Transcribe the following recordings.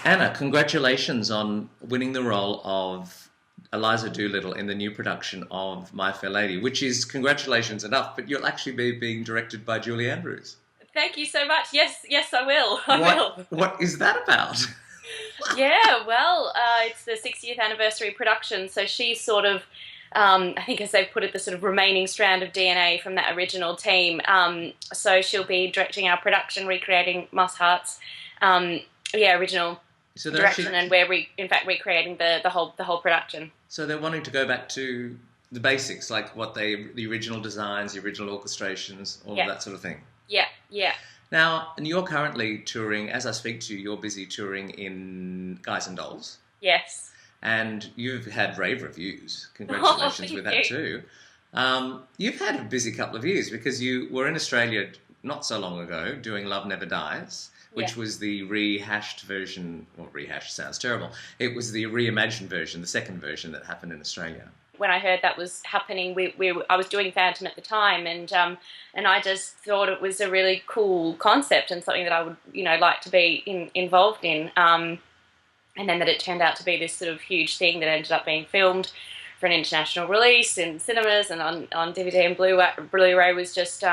Anna, congratulations on winning the role of Eliza Doolittle in the new production of My Fair Lady, which is congratulations enough, but you'll actually be being directed by Julie Andrews. Thank you so much. Yes, yes, I will. I will. What is that about? Yeah, well, it's the 60th anniversary production, so she's sort of, I think as they've put it, the sort of remaining strand of DNA from that original team. So she'll be directing our production, recreating Moss Hart's, original So they're direction, actually and we're in fact recreating the whole production. so they're wanting to go back to the basics, like the original designs, the original orchestrations, all of Yeah, that sort of thing. yeah, yeah. Now, and you're currently touring, as I speak to you, you're busy touring in Guys and Dolls. Yes. And you've had rave reviews. Oh, Congratulations thank with that you. too. You've had a busy couple of years because you were in Australia not so long ago doing Love Never Dies, Yeah. which was the rehashed version. Well, rehashed sounds terrible. It was the reimagined version, the second version that happened in Australia. When I heard that was happening, I was doing Phantom at the time, and I just thought it was a really cool concept and something that I would like to be involved in. And then that it turned out to be this sort of huge thing that ended up being filmed for an international release in cinemas and on DVD and Blu-ray was just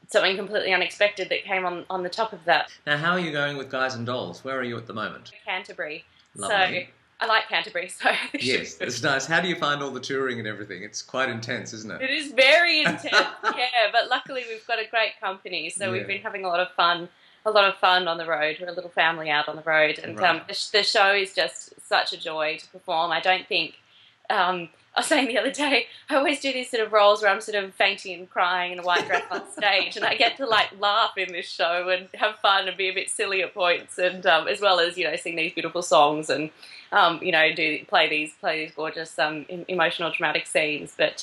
something completely unexpected that came on the top of that. Now, how are you going with Guys and Dolls? Where are you at the moment? Canterbury. So Lovely. I like Canterbury, so Yes, it's nice. How do you find all the touring and everything? It's quite intense, isn't it? it is very intense, yeah. But luckily, we've got a great company, so we've Yeah. been having a lot of fun. A lot of fun on the road. We're a little family out on the road, and Right. the show is just such a joy to perform. I don't think. I was saying the other day, I always do these sort of roles where I'm sort of fainting and crying in a white dress on stage, and I get to like laugh in this show and have fun and be a bit silly at points, and as well as sing these beautiful songs and do play these gorgeous emotional dramatic scenes. But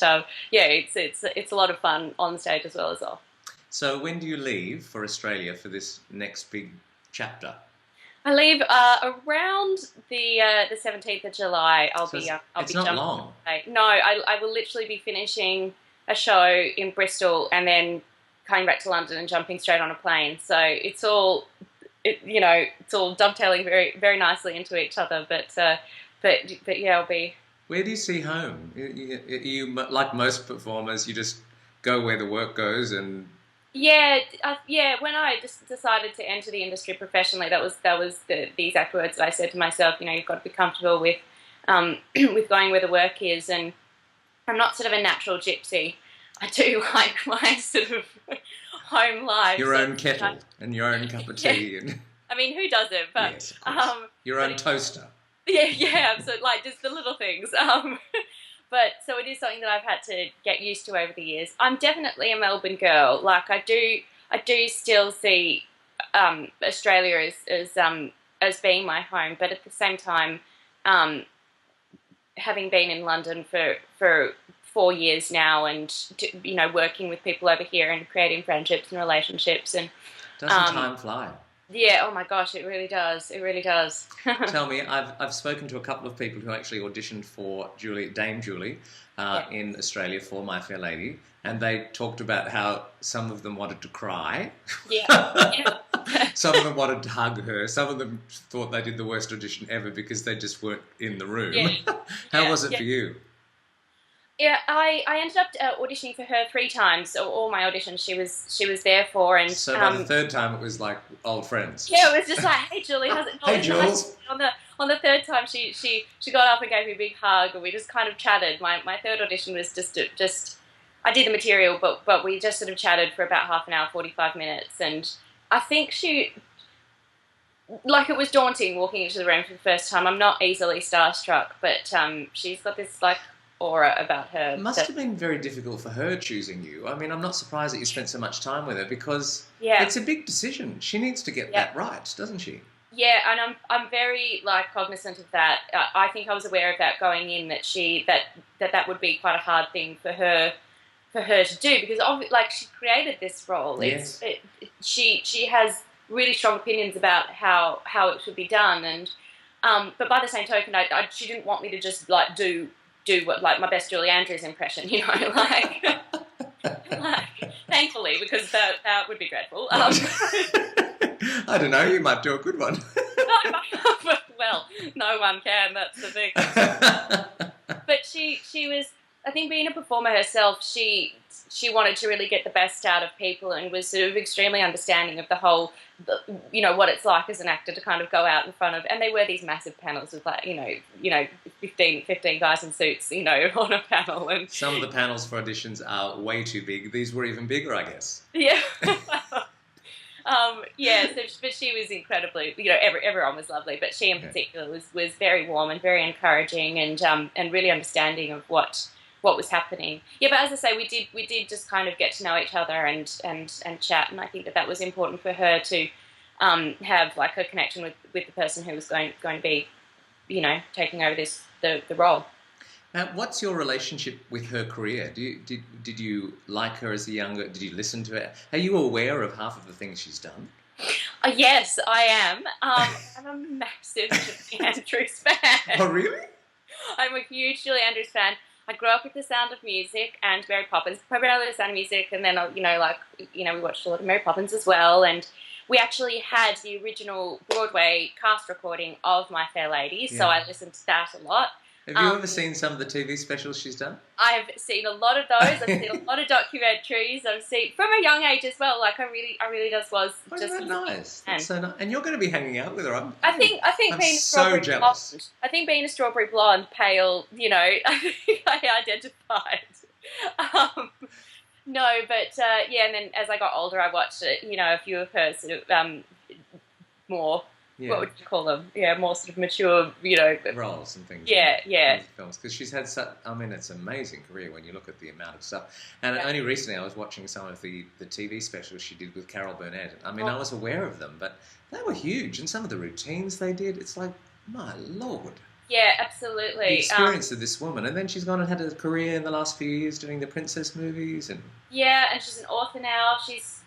yeah, it's a lot of fun on stage as well as off. So when do you leave for Australia for this next big chapter? I leave around the 17th of July. I'll So be I'll it's be not jumping. long. No, I will literally be finishing a show in Bristol and then coming back to London and jumping straight on a plane. So it's all it's all dovetailing very very nicely into each other. But yeah, I'll be. Where do you see home? Like most performers, you just go where the work goes, and Yeah, yeah. When I just decided to enter the industry professionally, that was the exact words that I said to myself. You've got to be comfortable with with going where the work is, and I'm not sort of a natural gypsy. I do like my sort of home life. your So, own kettle and your own cup of yeah, tea, and I mean, who doesn't? But yes, of course, your but own toaster. yeah, yeah. So like just the little things. But so it is something that I've had to get used to over the years. I'm definitely a Melbourne girl. Like I do still see Australia as being my home, but at the same time, um, having been in London for 4 years now, and working with people over here and creating friendships and relationships, and Doesn't um, time fly? yeah, oh my gosh, it really does. It really does. Tell me, I've spoken to a couple of people who actually auditioned for Dame Julie, Yeah, in Australia for My Fair Lady, and they talked about how some of them wanted to cry, yeah, yeah. some of them wanted to hug her, some of them thought they did the worst audition ever because they just weren't in the room. Yeah, How yeah, was it yeah. for you? Yeah, I ended up auditioning for her 3 times. So all my auditions she was there for, and So by the third time, it was like old friends. yeah, it was just like, hey Julie, how's it Hey, going? Jules. On the third time, she got up and gave me a big hug, and we just kind of chatted. My third audition was just I did the material, but we just sort of chatted for about half an hour, 45 minutes, and I think it was daunting walking into the room for the first time. I'm not easily starstruck, but she's got this like aura about her It must that have been very difficult for her choosing you. I mean, I'm not surprised that you spent so much time with her because yeah. it's a big decision. She needs to get Yeah. that right, doesn't she? Yeah, and I'm very like cognizant of that. I think I was aware of that going in, that would be quite a hard thing for her to do, because like she created this role. Yes. She has really strong opinions about how it should be done, and but by the same token, she didn't want me to just like do what, like, my best Julie Andrews impression, like. Like, thankfully, because that would be dreadful. I don't know, you might do a good one. I no one can. That's the thing. But she was, I think, being a performer herself, she wanted to really get the best out of people and was sort of extremely understanding of the whole, what it's like as an actor to kind of go out in front of, and they were these massive panels with like, 15 guys in suits, on a panel. And some of the panels for auditions are way too big. These were even bigger, I guess. Yeah. But she was incredibly, everyone was lovely, but she in particular was very warm and very encouraging and really understanding of what was happening. Yeah, but as I say, we did just kind of get to know each other and chat, and I think that was important for her to have like a connection with the person who was going to be, taking over the role. Now, what's your relationship with her career? Did you like her as a younger? Did you listen to her? Are you aware of half of the things she's done? Yes, I am. I'm a massive Julie Andrews fan. Oh, really? I'm a huge Julie Andrews fan. I grew up with The Sound of Music and Mary Poppins, primarily The Sound of Music, and then we watched a lot of Mary Poppins as well. And we actually had the original Broadway cast recording of My Fair Lady, so I listened to that a lot. Have you ever seen some of the TV specials she's done? I've seen a lot of those. I've seen a lot of documentaries. I've seen from a young age as well. Like I really just was. Oh, just that nice. That's so nice. And you're going to be hanging out with her. I think I'm being so jealous. Blonde, I think being a strawberry blonde, pale, I think I identified. No, but and then as I got older, I watched a few of her sort of more. Yeah. What would you call them? Yeah, more sort of mature, roles and things. Yeah. Films, because she's had such. I mean, it's an amazing career when you look at the amount of stuff. And only recently, I was watching some of the TV specials she did with Carol Burnett. I mean, I was aware of them, but they were huge, and some of the routines they did. It's like, my lord. Yeah, absolutely. The experience of this woman, and then she's gone and had a career in the last few years doing the princess movies, and and she's an author now. She's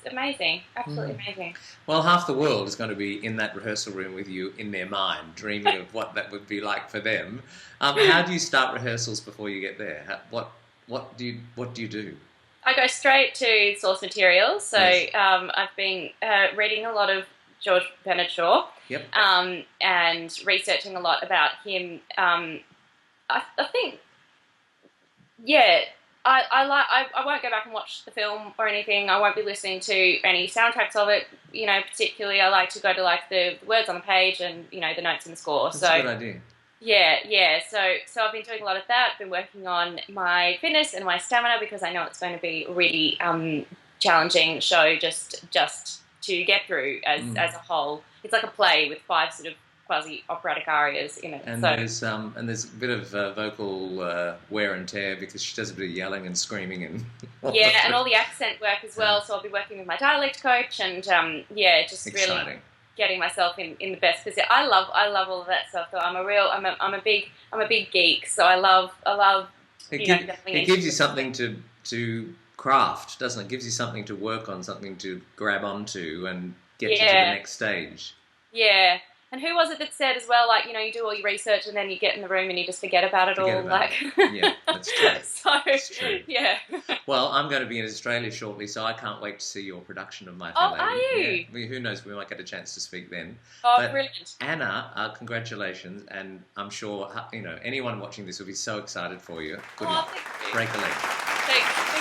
amazing, absolutely amazing. Well, half the world is going to be in that rehearsal room with you in their mind, dreaming of what that would be like for them. How do you start rehearsals before you get there? What do you do? I go straight to source material. So I've been reading a lot of George Bernard Shaw. Yep. And researching a lot about him. I think, I won't go back and watch the film or anything. I won't be listening to any soundtracks of it. Particularly, I like to go to like the words on the page and the notes in the score. That's a good idea. Yeah. So I've been doing a lot of that. Been working on my fitness and my stamina because I know it's going to be a really challenging show just to get through as a whole. It's like a play with 5 sort of quasi-operatic arias in it. And there's a bit of vocal wear and tear because she does a bit of yelling and screaming and and all the accent work as well. So I'll be working with my dialect coach and just exciting. Really getting myself in the best position. I love all of that stuff. Though I'm a big geek. So I love. It gives you something to craft, doesn't it? It gives you something to work on, something to grab onto and get you to the next stage. Yeah. And who was it that said as well, like, you do all your research and then you get in the room and you just forget about it all. Yeah, that's true. That's true. Yeah. Well, I'm going to be in Australia shortly, so I can't wait to see your production of My Fair Lady. Are you? Yeah. Who knows, we might get a chance to speak then. Oh, but brilliant. Anna, congratulations, and I'm sure, anyone watching this will be so excited for you. Good luck. Break a leg. Thanks.